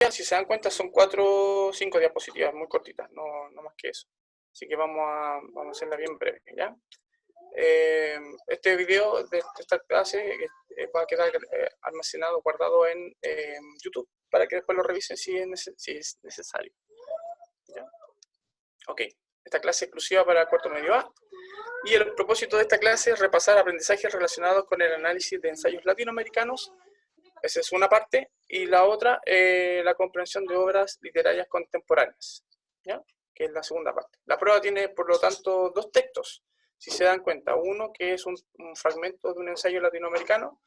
si se dan cuenta, son 4 o 5 diapositivas muy cortitas, no más que eso. Así que vamos a hacerla bien breve, ¿ya? Este video de esta clase va a quedar almacenado, guardado en YouTube, para que después lo revisen si es necesario. ¿Ya? Ok, esta clase es exclusiva para el cuarto medio A, y el propósito de esta clase es repasar aprendizajes relacionados con el análisis de ensayos latinoamericanos. Esa es una parte, y la otra, la comprensión de obras literarias contemporáneas, ¿ya? Que es la segunda parte. La prueba tiene, por lo tanto, 2 textos, si se dan cuenta. Uno que es un fragmento de un ensayo latinoamericano,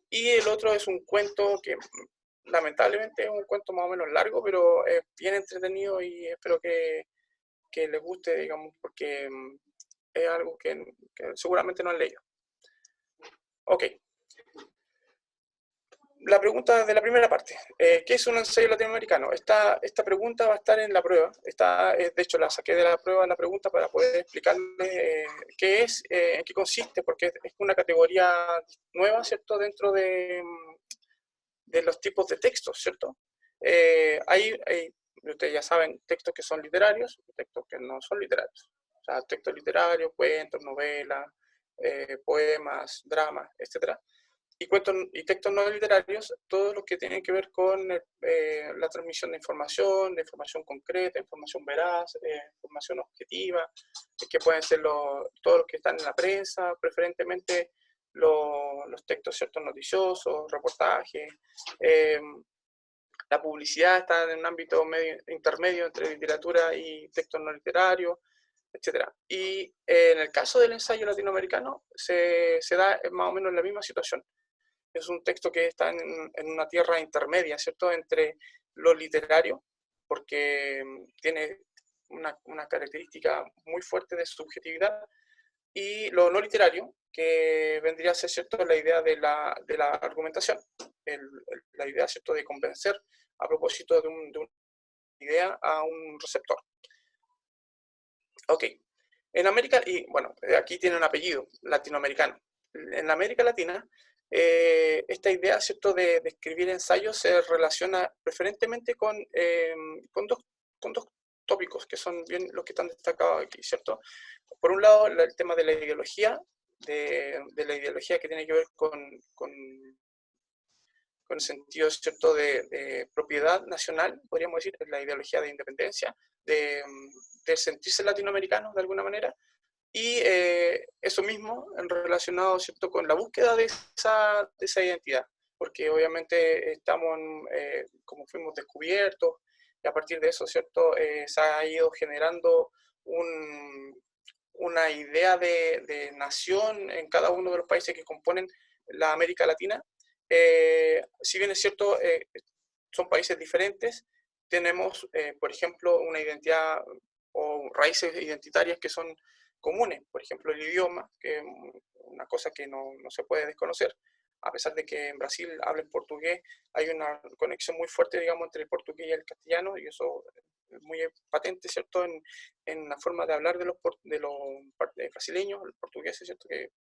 y el otro es un cuento que lamentablemente es un cuento más o menos largo, pero es bien entretenido y espero que les guste, digamos, porque es algo que seguramente no han leído. Ok. La pregunta de la primera parte, ¿qué es un ensayo latinoamericano? Esta pregunta va a estar en la prueba, de hecho la saqué de la prueba la pregunta para poder explicarles qué es, en qué consiste, porque es una categoría nueva, ¿cierto?, dentro de los tipos de textos, ¿cierto? Ustedes ya saben, textos que son literarios y textos que no son literarios. O sea, textos literarios, cuentos, novelas, poemas, dramas, etc. Y textos no literarios, todos los que tienen que ver con la transmisión de información concreta, información veraz, información objetiva, que pueden ser todos los que están en la prensa, preferentemente los textos, ¿cierto?, noticiosos, reportajes. La publicidad está en un ámbito intermedio entre literatura y textos no literarios, etc. Y en el caso del ensayo latinoamericano se da más o menos la misma situación. Es un texto que está en una tierra intermedia, ¿cierto?, entre lo literario, porque tiene una característica muy fuerte de subjetividad, y lo no literario, que vendría a ser, ¿cierto?, la idea de la argumentación, la idea, ¿cierto?, de convencer a propósito de una idea a un receptor. Ok, en América, y bueno, aquí tiene un apellido latinoamericano. En América Latina, esta idea, ¿cierto?, de escribir ensayos se relaciona preferentemente con dos tópicos que son bien los que están destacados aquí, ¿cierto? Por un lado, el tema de la ideología, de la ideología que tiene que ver con el sentido, ¿cierto?, de propiedad nacional, podríamos decir, la ideología de independencia, de sentirse latinoamericano de alguna manera, y eso mismo relacionado, ¿cierto?, con la búsqueda de esa identidad, porque obviamente estamos, como fuimos descubiertos, y a partir de eso, ¿cierto?, se ha ido generando una idea de nación en cada uno de los países que componen la América Latina. Si bien es cierto, son países diferentes, tenemos, por ejemplo, una identidad o raíces identitarias que son comunes. Por ejemplo, el idioma, que es una cosa que no se puede desconocer. A pesar de que en Brasil hablen portugués, hay una conexión muy fuerte, digamos, entre el portugués y el castellano, y eso es muy patente, ¿cierto?, en la forma de hablar de los brasileños, los portugueses, ¿cierto?, que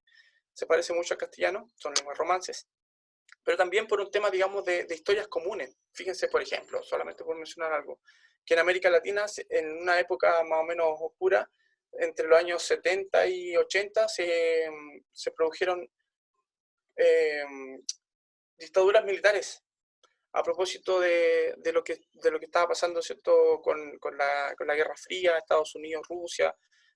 se parece mucho al castellano, son lenguas romances. Pero también por un tema, digamos, de historias comunes. Fíjense, por ejemplo, solamente por mencionar algo, que en América Latina, en una época más o menos oscura, entre los años 70 y 80, se produjeron dictaduras militares a propósito de lo que estaba pasando, ¿cierto?, con la Guerra Fría, Estados Unidos, Rusia,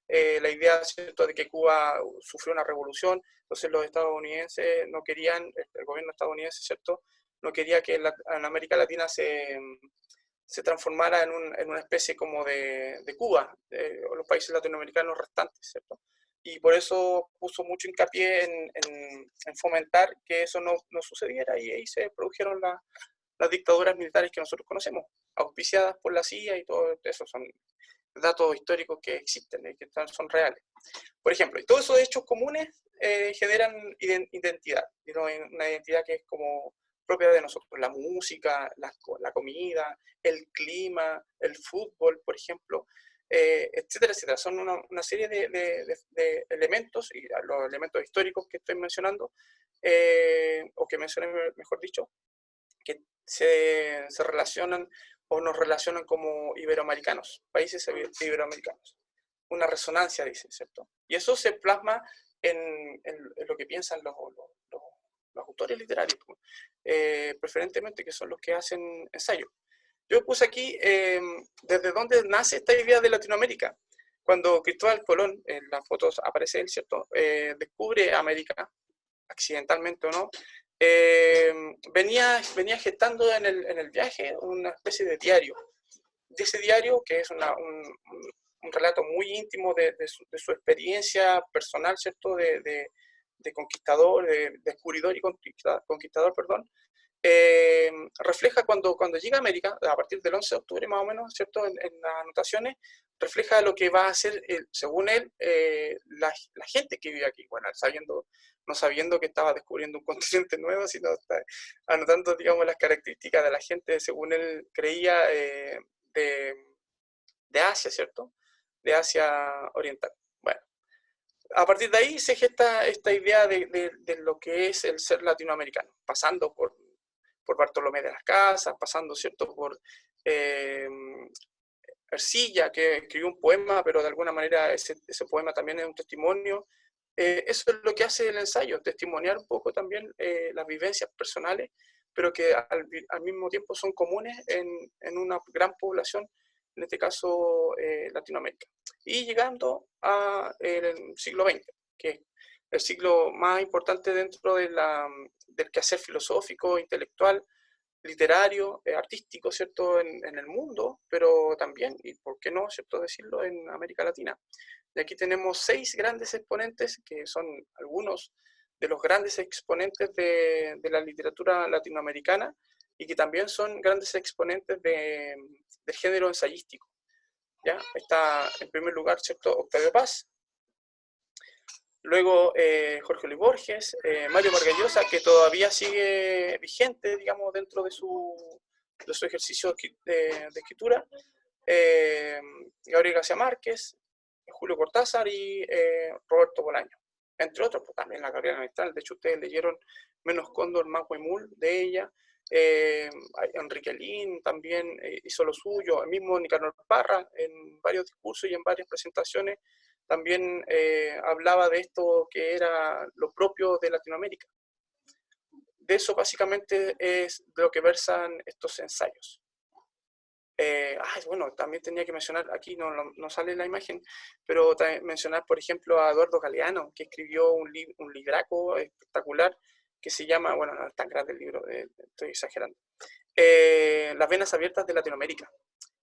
la idea, ¿cierto?, de que Cuba sufrió una revolución. Entonces los estadounidenses no querían, el gobierno estadounidense, ¿cierto?, no quería que en América Latina se transformara en una especie como de Cuba, o los países latinoamericanos restantes, ¿cierto? Y por eso puso mucho hincapié en fomentar que eso no sucediera, y ahí se produjeron las dictaduras militares que nosotros conocemos, auspiciadas por la CIA, y todo eso son datos históricos que existen y que son reales. Por ejemplo, y todos esos hechos comunes generan identidad, una identidad que es como propia de nosotros. La música, la comida, el clima, el fútbol, por ejemplo, etcétera, etcétera. Son una serie de elementos, y los elementos históricos que estoy mencionando, o que mencioné, mejor dicho, que se relacionan o nos relacionan como iberoamericanos, países iberoamericanos. Una resonancia, dice, ¿cierto? Y eso se plasma en lo que piensan los autores literarios, preferentemente, que son los que hacen ensayos. Yo puse aquí desde dónde nace esta idea de Latinoamérica. Cuando Cristóbal Colón, en las fotos aparece él, ¿cierto? Descubre América, accidentalmente o no, venía gestando en el viaje una especie de diario. De ese diario, que es un relato muy íntimo de su experiencia personal, ¿cierto? De conquistador, de descubridor y conquistador, perdón, refleja cuando llega a América, a partir del 11 de octubre más o menos, ¿cierto? En las anotaciones, refleja lo que va a hacer, según él, la gente que vive aquí, bueno, no sabiendo que estaba descubriendo un continente nuevo, sino anotando, digamos, las características de la gente, según él creía, de, de Asia, ¿cierto? De Asia Oriental. Bueno, a partir de ahí se gesta esta idea de lo que es el ser latinoamericano, pasando por Bartolomé de las Casas, pasando, ¿cierto?, por Ercilla, que escribió un poema, pero de alguna manera ese poema también es un testimonio. Eso es lo que hace el ensayo, testimoniar un poco también las vivencias personales, pero que al mismo tiempo son comunes en una gran población, en este caso Latinoamérica. Y llegando al siglo XX, que es el siglo más importante dentro del quehacer filosófico, intelectual, literario, artístico, ¿cierto?, en el mundo, pero también, y por qué no, ¿cierto?, decirlo, en América Latina. Y aquí tenemos 6 grandes exponentes, que son algunos de los grandes exponentes de la literatura latinoamericana, y que también son grandes exponentes del género ensayístico. ¿Ya? Está en primer lugar, ¿cierto?, Octavio Paz, luego Jorge Luis Borges, Mario Vargas Llosa, que todavía sigue vigente, digamos, dentro de su ejercicio de escritura, Gabriel García Márquez, Julio Cortázar y Roberto Bolaño, entre otros, pues también la Gabriela Mistral. De hecho, ustedes leyeron Menos Cóndor, más Huemul de ella. Enrique Lin también hizo lo suyo, el mismo Nicanor Parra en varios discursos y en varias presentaciones también hablaba de esto que era lo propio de Latinoamérica. De eso básicamente es de lo que versan estos ensayos. Bueno, también tenía que mencionar, aquí no sale la imagen, pero también mencionar, por ejemplo, a Eduardo Galeano, que escribió un libraco espectacular que se llama, bueno, no es tan grande el libro, estoy exagerando, Las venas abiertas de Latinoamérica.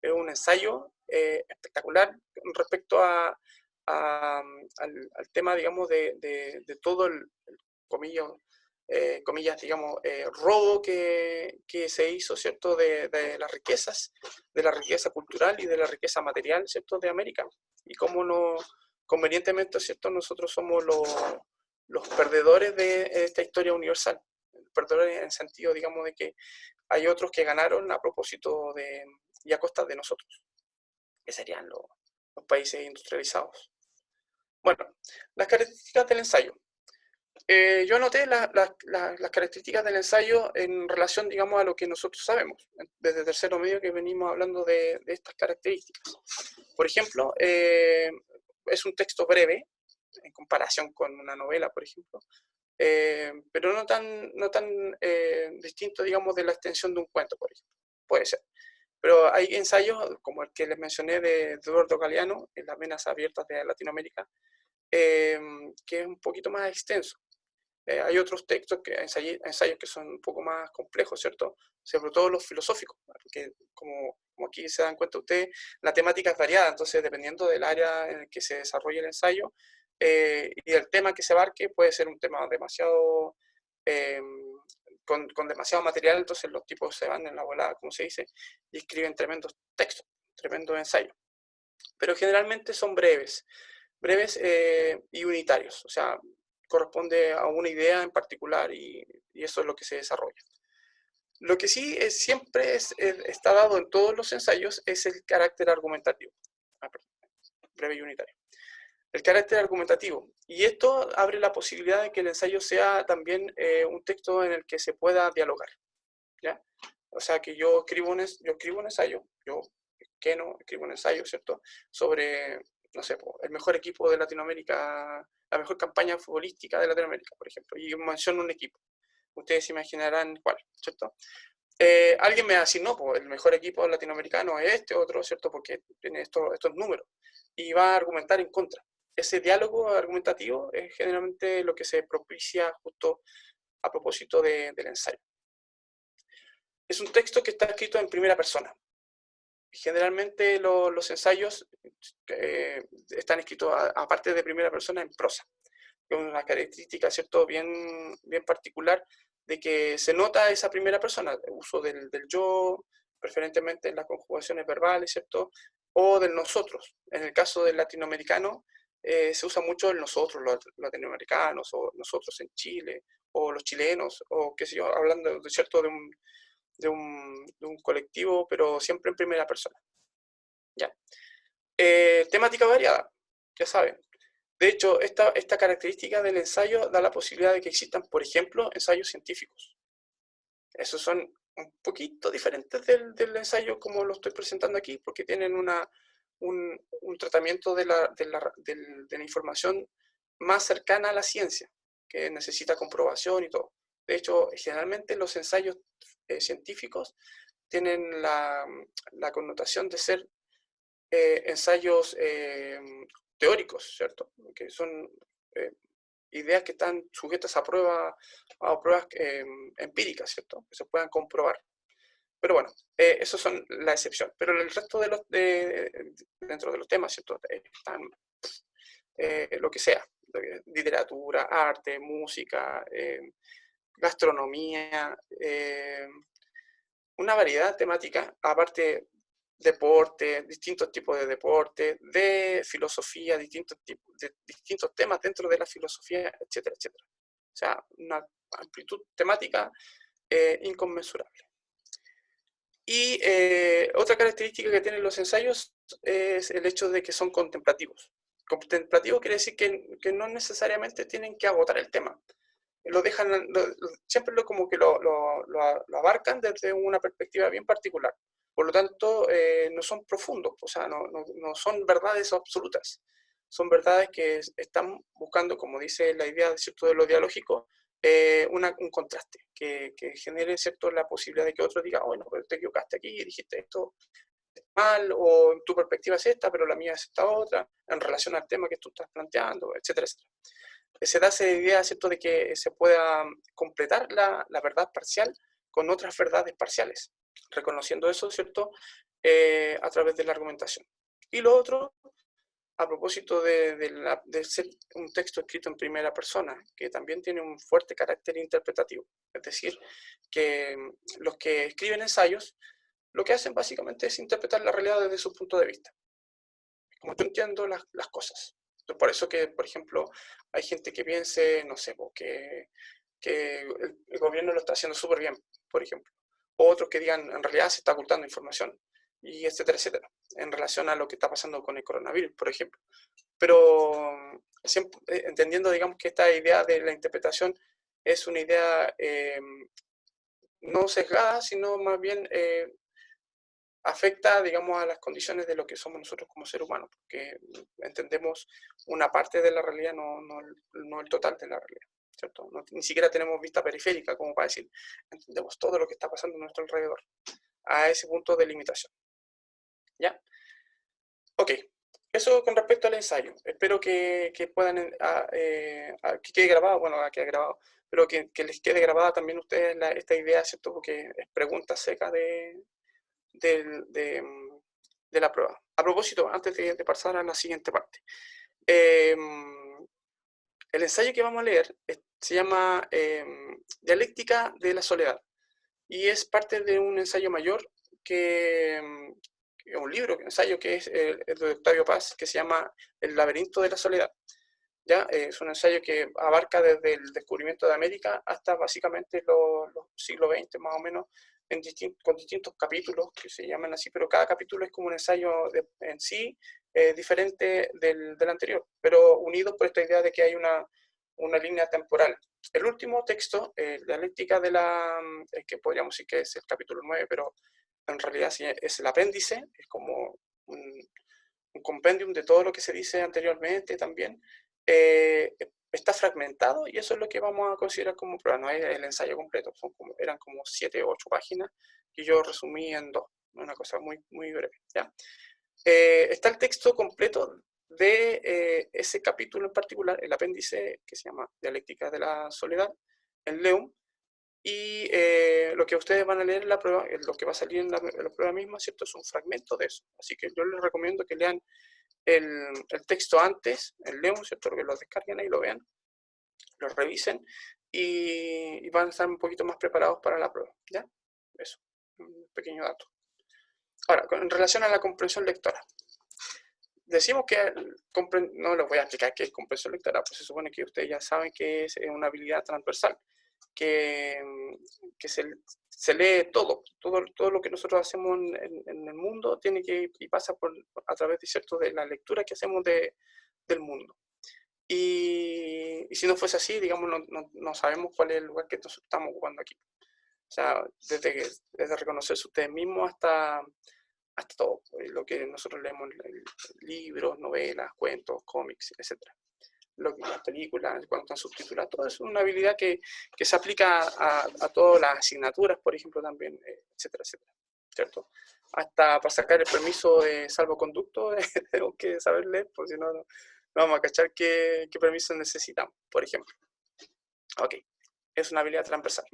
Es un ensayo espectacular respecto al tema, digamos, de todo el comillas, digamos, robo que se hizo, ¿cierto?, de las riquezas, de la riqueza cultural y de la riqueza material, ¿cierto?, de América. Y cómo no, convenientemente, ¿cierto?, nosotros somos los perdedores de esta historia universal. Perdedores en el sentido, digamos, de que hay otros que ganaron a propósito y a costa de nosotros, que serían los países industrializados. Bueno, las características del ensayo. Yo anoté las características del ensayo en relación, digamos, a lo que nosotros sabemos, desde tercero medio que venimos hablando de estas características. Por ejemplo, es un texto breve, en comparación con una novela, por ejemplo, pero no tan distinto, digamos, de la extensión de un cuento, por ejemplo. Puede ser. Pero hay ensayos, como el que les mencioné de Eduardo Galeano, en Las venas abiertas de Latinoamérica, que es un poquito más extenso. Hay otros textos, ensayos que son un poco más complejos, ¿cierto? Sobre todo los filosóficos, porque como aquí se dan cuenta ustedes, la temática es variada, entonces dependiendo del área en el que se desarrolle el ensayo y del tema que se abarque, puede ser un tema demasiado, con demasiado material, entonces los tipos se van en la volada, como se dice, y escriben tremendos textos, tremendos ensayos. Pero generalmente son breves y unitarios, o sea, corresponde a una idea en particular y eso es lo que se desarrolla. Lo que sí siempre está dado en todos los ensayos es el carácter argumentativo, breve y unitario. El carácter argumentativo. Y esto abre la posibilidad de que el ensayo sea también un texto en el que se pueda dialogar, ¿ya? O sea, que yo escribo un ensayo, yo, Keno, escribo un ensayo, ¿cierto? Sobre, no sé, el mejor equipo de Latinoamérica, la mejor campaña futbolística de Latinoamérica, por ejemplo, y menciono un equipo. Ustedes se imaginarán cuál, ¿cierto? Alguien me va a decir, no, pues el mejor equipo latinoamericano es este, otro, ¿cierto? Porque tiene estos números. Y va a argumentar en contra. Ese diálogo argumentativo es generalmente lo que se propicia justo a propósito del ensayo. Es un texto que está escrito en primera persona. Generalmente los ensayos están escritos, aparte de primera persona, en prosa. Es una característica, ¿cierto?, bien particular de que se nota esa primera persona, el uso del yo, preferentemente en las conjugaciones verbales, ¿cierto?, o del nosotros. En el caso del latinoamericano, se usa mucho el nosotros, los latinoamericanos, o nosotros en Chile, o los chilenos, o qué sé yo, hablando, ¿cierto?, de un colectivo, pero siempre en primera persona. ¿Ya? Temática variada, ya saben. De hecho, esta característica del ensayo da la posibilidad de que existan, por ejemplo, ensayos científicos. Esos son un poquito diferentes del ensayo como lo estoy presentando aquí, porque tienen un tratamiento de la información más cercana a la ciencia, que necesita comprobación y todo. De hecho, generalmente los ensayos científicos tienen la connotación de ser ensayos teóricos, ¿cierto? Que son ideas que están sujetas a pruebas empíricas, ¿cierto? Que se puedan comprobar. Pero bueno, esos son la excepción. Pero el resto dentro de los temas, ¿cierto? Están lo que sea, literatura, arte, música, gastronomía, una variedad temática, aparte deporte, distintos tipos de deporte, de filosofía, distintos temas dentro de la filosofía, etcétera, etcétera. O sea, una amplitud temática inconmensurable. Y otra característica que tienen los ensayos es el hecho de que son contemplativos. Contemplativo quiere decir que no necesariamente tienen que agotar el tema. Lo dejan, siempre como que lo abarcan desde una perspectiva bien particular. Por lo tanto, no son profundos, o sea, no son verdades absolutas. Son verdades que están buscando, como dice la idea, ¿cierto?, de lo dialógico, un contraste, que genere, ¿cierto?, la posibilidad de que otro diga, bueno, pero te equivocaste aquí, dijiste esto mal, o tu perspectiva es esta, pero la mía es esta otra, en relación al tema que tú estás planteando, etcétera, etcétera. Se da esa idea, ¿cierto?, de que se pueda completar la verdad parcial con otras verdades parciales, reconociendo eso, ¿cierto?, a través de la argumentación. Y lo otro, a propósito de ser un texto escrito en primera persona, que también tiene un fuerte carácter interpretativo, es decir, que los que escriben ensayos, lo que hacen básicamente es interpretar la realidad desde su punto de vista, como yo entiendo las cosas. Por eso que, por ejemplo, hay gente que piense, no sé, que el gobierno lo está haciendo súper bien, por ejemplo. O otros que digan, en realidad se está ocultando información, y etcétera, etcétera, en relación a lo que está pasando con el coronavirus, por ejemplo. Pero siempre, entendiendo, digamos, que esta idea de la interpretación es una idea no sesgada, sino más bien afecta, digamos, a las condiciones de lo que somos nosotros como seres humanos, porque entendemos una parte de la realidad, no el total de la realidad, ¿cierto? Ni siquiera tenemos vista periférica, como para decir, entendemos todo lo que está pasando a nuestro alrededor, a ese punto de limitación. ¿Ya? Ok, eso con respecto al ensayo. Espero que puedan, que quede grabado, bueno, quede grabado, pero que les quede grabada también a ustedes esta idea, ¿cierto? Porque es pregunta seca de la prueba. A propósito, antes de pasar a la siguiente parte, el ensayo que vamos a leer se llama Dialéctica de la Soledad, y es parte de un ensayo mayor un libro, un ensayo que es el de Octavio Paz, que se llama El laberinto de la soledad. ¿Ya? Es un ensayo que abarca desde el descubrimiento de América hasta básicamente los siglos XX, más o menos, con distintos capítulos que se llaman así, pero cada capítulo es como un ensayo en sí diferente del anterior, pero unidos por esta idea de que hay una línea temporal el último texto, dialéctica de la, que podríamos decir que es el capítulo 9, pero en realidad sí es el apéndice, es como un compendium de todo lo que se dice anteriormente también, está fragmentado y eso es lo que vamos a considerar como prueba, no es el ensayo completo, eran como 7 o 8 páginas que yo resumí en 2, una cosa muy, muy breve, ¿ya? Está el texto completo de ese capítulo en particular, el apéndice que se llama Dialéctica de la Soledad, en Leum, y lo que ustedes van a leer en la prueba, lo que va a salir en la prueba misma, ¿cierto? Es un fragmento de eso. Así que yo les recomiendo que lean el texto antes, el Leum, ¿cierto? Que lo descarguen ahí, lo vean, lo revisen y van a estar un poquito más preparados para la prueba, ¿ya? Eso, un pequeño dato. Ahora, en relación a la comprensión lectora. Decimos que, no les voy a explicar qué es comprensión lectora, pues se supone que ustedes ya saben que es una habilidad transversal, que se lee todo lo que nosotros hacemos en el mundo tiene que y pasa a través de cierto de la lectura que hacemos del mundo. Y si no fuese así, digamos, no sabemos cuál es el lugar que nosotros estamos ocupando aquí. O sea, desde reconocerse ustedes mismos hasta todo, lo que nosotros leemos en libros, novelas, cuentos, cómics, etc. Las películas, cuando están subtituladas, todo es una habilidad que se aplica a todas las asignaturas, por ejemplo, también, etcétera, etcétera, ¿cierto? Hasta para sacar el permiso de salvoconducto tenemos que saber leer, porque si no, no vamos a cachar qué permiso necesitamos, por ejemplo. Ok, es una habilidad transversal.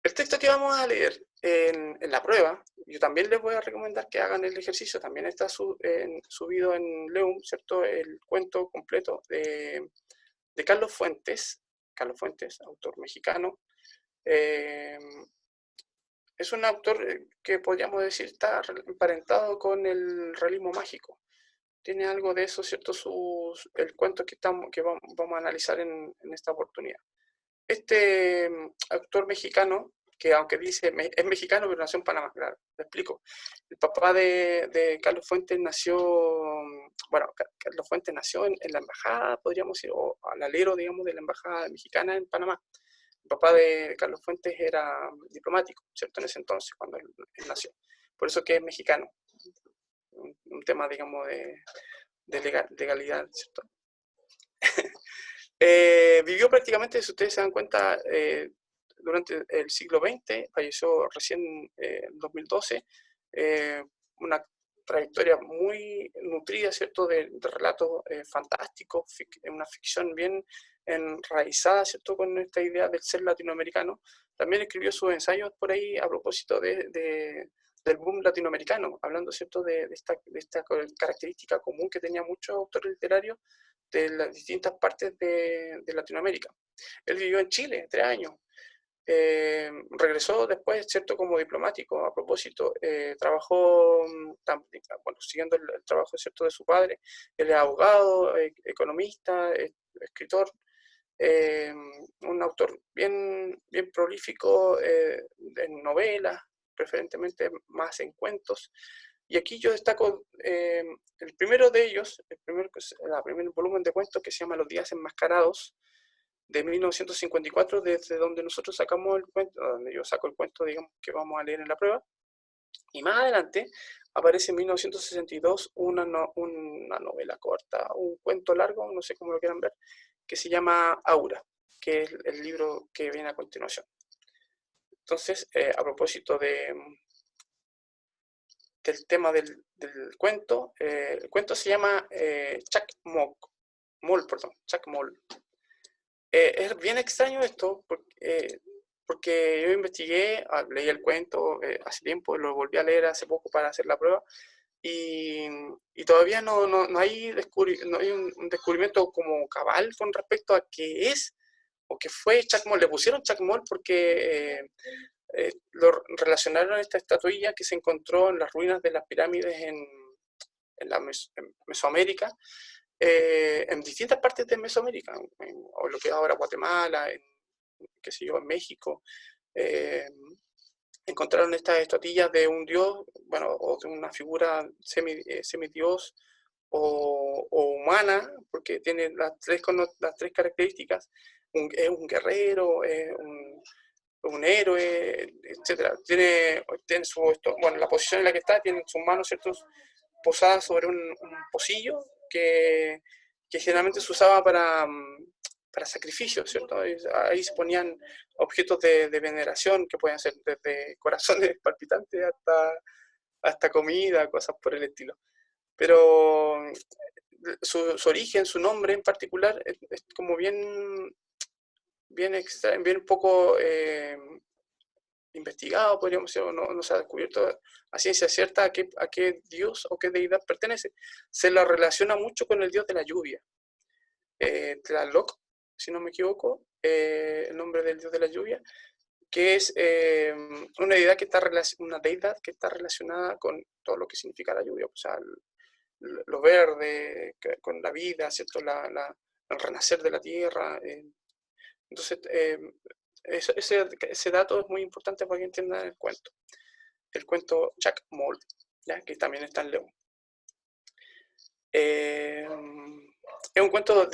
El texto que vamos a leer en la prueba, yo también les voy a recomendar que hagan el ejercicio, también está subido en Leum, ¿cierto? El cuento completo de Carlos Fuentes, autor mexicano. Es un autor que podríamos decir está emparentado con el realismo mágico. Tiene algo de eso, ¿cierto? El cuento que vamos a analizar en esta oportunidad. Este actor mexicano, que aunque dice es mexicano, pero nació en Panamá, claro, te explico. El papá de Carlos Fuentes nació, bueno, Carlos Fuentes nació en la embajada, podríamos decir, o al alero, digamos, de la embajada mexicana en Panamá. El papá de Carlos Fuentes era diplomático, ¿cierto? En ese entonces, cuando él nació. Por eso que es mexicano. Un tema, digamos, de legalidad, ¿cierto? Vivió prácticamente, si ustedes se dan cuenta, durante el siglo XX, falleció recién en 2012, una trayectoria muy nutrida, ¿cierto?, de relatos fantásticos, una ficción bien enraizada, ¿cierto?, con esta idea del ser latinoamericano. También escribió sus ensayos por ahí a propósito del boom latinoamericano, hablando, ¿cierto?, de esta característica común que tenía muchos autores literarios de las distintas partes de Latinoamérica. Él vivió en Chile 3 años. Regresó después, ¿cierto?, como diplomático. A propósito, trabajó, bueno, siguiendo el trabajo, ¿cierto?, de su padre. Él es abogado, economista, escritor, un autor bien prolífico en novelas, preferentemente más en cuentos. Y aquí yo destaco el primero de ellos, el primer volumen de cuentos que se llama Los días enmascarados, de 1954, desde donde nosotros sacamos el cuento, donde yo saco el cuento, digamos, que vamos a leer en la prueba. Y más adelante aparece en 1962 una novela corta, un cuento largo, no sé cómo lo quieran ver, que se llama Aura, que es el libro que viene a continuación. Entonces, a propósito del tema del cuento, el cuento se llama Chacmol. Es bien extraño esto, porque yo investigué, leí el cuento hace tiempo, lo volví a leer hace poco para hacer la prueba, y todavía no hay, no hay un descubrimiento como cabal con respecto a qué es o qué fue Chacmol. Le pusieron Chacmol porque lo relacionaron a esta estatuilla que se encontró en las ruinas de las pirámides en Mesoamérica, en distintas partes de Mesoamérica, o lo que es ahora Guatemala, qué sé yo, en México. Encontraron estas estatuillas de un dios, bueno, o de una figura semidios o humana, porque tiene las tres características, es un guerrero, es un héroe, etcétera. Tiene bueno, la posición en la que está, tiene sus manos, ¿cierto?, posadas sobre un pocillo que generalmente se usaba para sacrificios, ¿cierto? Ahí se ponían objetos de veneración que pueden ser desde corazones palpitantes hasta comida, cosas por el estilo. Pero su origen, su nombre en particular, es como bien poco investigado, podríamos decir, no se ha descubierto a ciencia cierta a qué dios o qué deidad pertenece. Se la relaciona mucho con el dios de la lluvia. Tlaloc, si no me equivoco, el nombre del dios de la lluvia, que es una deidad que está relacionada con todo lo que significa la lluvia, o sea, lo verde, con la vida, ¿cierto? El renacer de la tierra. Entonces, ese dato es muy importante para que entiendan el cuento. El cuento Jack Mould, ¿ya?, que también está en León. Es un cuento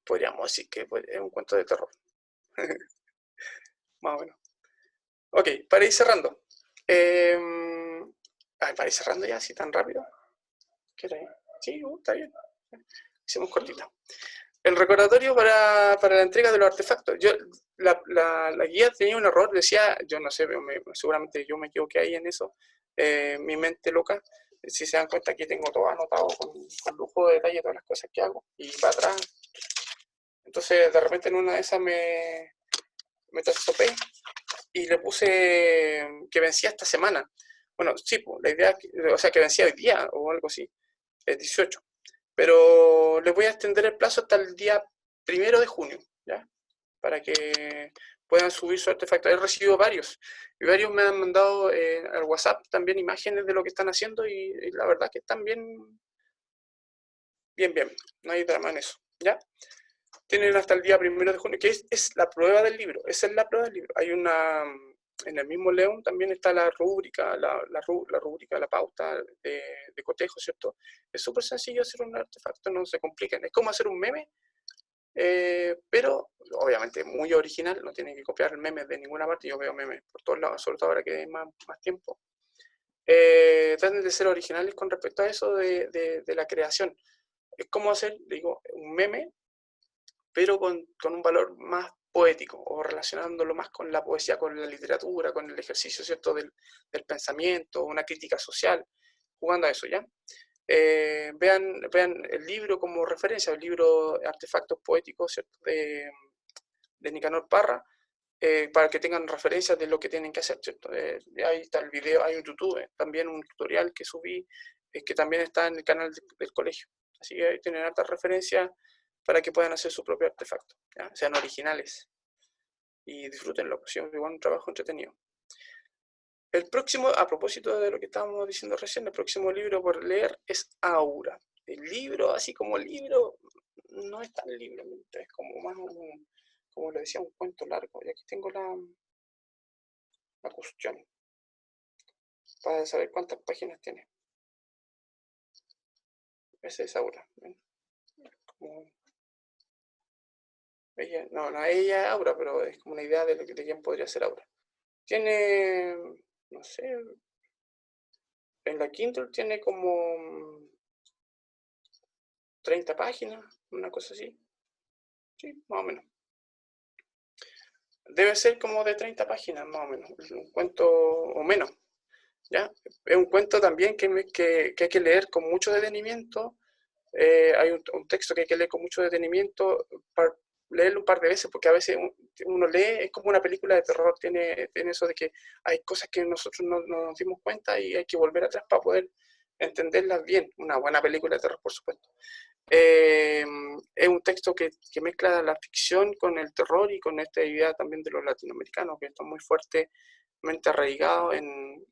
podríamos decir que es un cuento de terror. Más o menos. Ok, para ir cerrando. Para ir cerrando ya, así tan rápido. ¿Qué era ahí? Sí, está bien. Hicimos cortita. El recordatorio para la entrega de los artefactos. La guía tenía un error, decía, yo no sé, seguramente yo me equivoqué ahí en eso, mi mente loca. Si se dan cuenta, aquí tengo todo anotado con lujo de detalle todas las cosas que hago, y para atrás. Entonces, de repente en una de esas me trastopé y le puse que vencía esta semana. Bueno, sí, pues, la idea, o sea, que vencía hoy día o algo así, el 18. Pero les voy a extender el plazo hasta el día 1 de junio, ¿ya? Para que puedan subir su artefacto. He recibido varios, y varios me han mandado al WhatsApp también imágenes de lo que están haciendo, y la verdad que están bien, no hay drama en eso, ¿ya? Tienen hasta el día 1 de junio, que es la prueba del libro, esa es la prueba del libro. Hay en el mismo León también está la rúbrica, la rúbrica, la pauta de cotejo, ¿cierto? Es súper sencillo hacer un artefacto, no se complican. Es como hacer un meme, pero obviamente muy original, no tienen que copiar memes de ninguna parte. Yo veo memes por todos lados, sobre todo ahora que hay más tiempo. Traten de ser originales con respecto a eso de la creación. Es como hacer, digo, un meme, pero con un valor más poético, o relacionándolo más con la poesía, con la literatura, con el ejercicio, ¿cierto?, del pensamiento, una crítica social, jugando a eso, ¿ya? Vean el libro como referencia, el libro Artefactos Poéticos, ¿cierto?, de Nicanor Parra, para que tengan referencias de lo que tienen que hacer, ¿cierto? Ahí está el video, hay un YouTube, también un tutorial que subí, que también está en el canal del colegio. Así que ahí tienen hartas referencias para que puedan hacer su propio artefacto, ¿ya? Sean originales y disfrútenlo, pues, es igual un trabajo entretenido. El próximo, a propósito de lo que estábamos diciendo recién, el próximo libro por leer es Aura. El libro, así como libro, no es tan libro, es como más como le decía, un cuento largo. Y aquí tengo la cuestión para saber cuántas páginas tiene. Ese es Aura. Como ella, no ella es Aura, pero es como una idea de quién podría ser Aura. Tiene, no sé, en la Kindle tiene como 30 páginas, una cosa así. Sí, más o menos. Debe ser como de 30 páginas, más o menos, un cuento o menos, ¿ya? Es un cuento también que hay que leer con mucho detenimiento. Hay un texto que hay que leer con mucho detenimiento, para leerlo un par de veces, porque a veces uno lee, es como una película de terror, tiene eso de que hay cosas que nosotros no nos dimos cuenta y hay que volver atrás para poder entenderlas bien. Una buena película de terror, por supuesto. Es un texto que mezcla la ficción con el terror y con esta idea también de los latinoamericanos, que está muy fuertemente arraigado en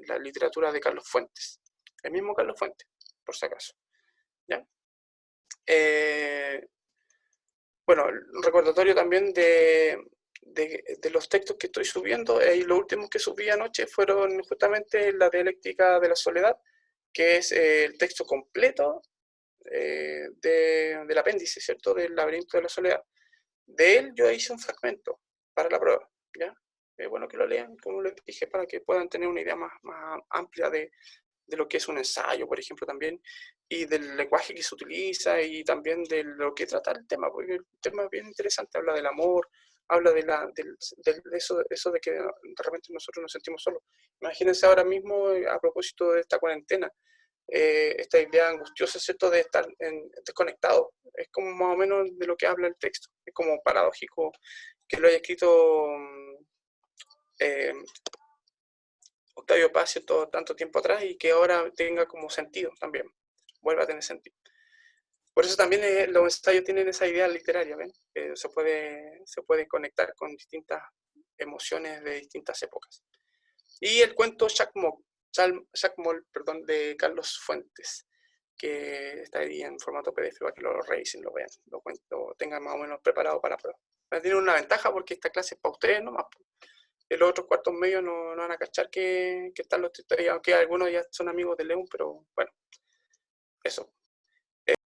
la literatura de Carlos Fuentes. El mismo Carlos Fuentes, por si acaso, ¿ya? Bueno, un recordatorio también de los textos que estoy subiendo, y los últimos que subí anoche fueron justamente la dialéctica de la soledad, que es el texto completo del apéndice, ¿cierto?, del laberinto de la soledad. De él yo hice un fragmento para la prueba, ¿ya? Es bueno que lo lean, como les dije, para que puedan tener una idea más amplia de lo que es un ensayo, por ejemplo, también, y del lenguaje que se utiliza y también de lo que trata el tema, porque el tema es bien interesante, habla del amor, habla de eso de que de repente nosotros nos sentimos solos. Imagínense ahora mismo, a propósito de esta cuarentena, esta idea angustiosa, ¿cierto?, de estar desconectado. Es como más o menos de lo que habla el texto. Es como paradójico que lo haya escrito eh, Octavio Paz, ¿cierto?, tanto tiempo atrás y que ahora tenga como sentido también, vuelva a tener sentido. Por eso también los ensayos tienen esa idea literaria, ¿ven? Se puede conectar con distintas emociones de distintas épocas. Y el cuento perdón, de Carlos Fuentes, que está ahí en formato PDF para que lo revisen, lo vean, lo tengan más o menos preparado para la prueba. Tiene una ventaja porque esta clase es para ustedes nomás. En los otros cuartos medios no van a cachar que están los textos, aunque algunos ya son amigos de León, pero bueno, eso.